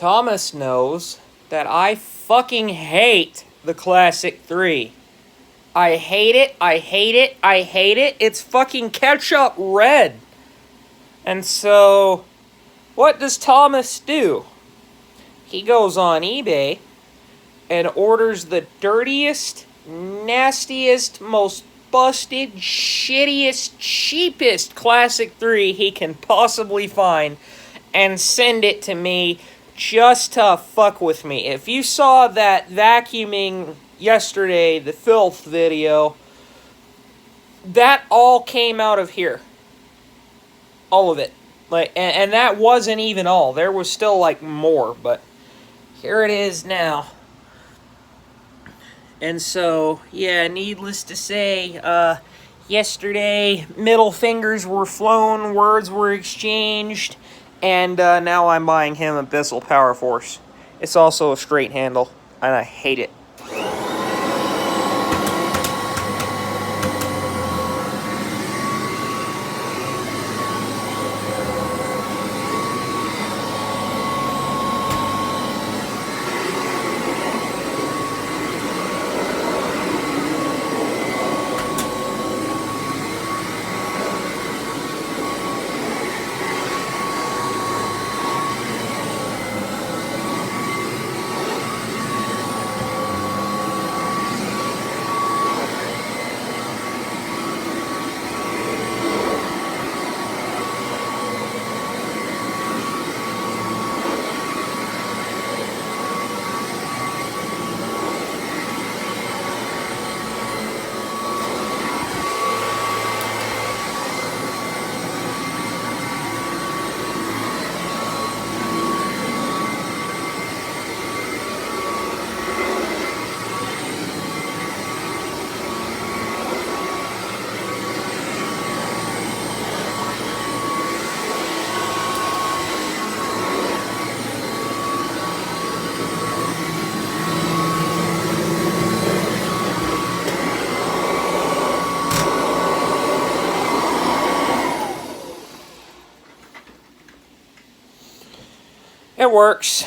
Thomas knows that I fucking hate the Classic 3. I hate it, I hate it, I hate it. It's fucking ketchup red. And so, what does Thomas do? He goes on eBay and orders the dirtiest, nastiest, most busted, shittiest, cheapest Classic 3 he can possibly find and send it to me just to fuck with me. If you saw that vacuuming yesterday, the filth video, that all came out of here. All of it. And that wasn't even all. There was still like more, but here it is now. And so, yeah, needless to say, yesterday, middle fingers were flown, words were exchanged, and now I'm buying him a Bissell Power Force. It's also a straight handle, and I hate it. It works.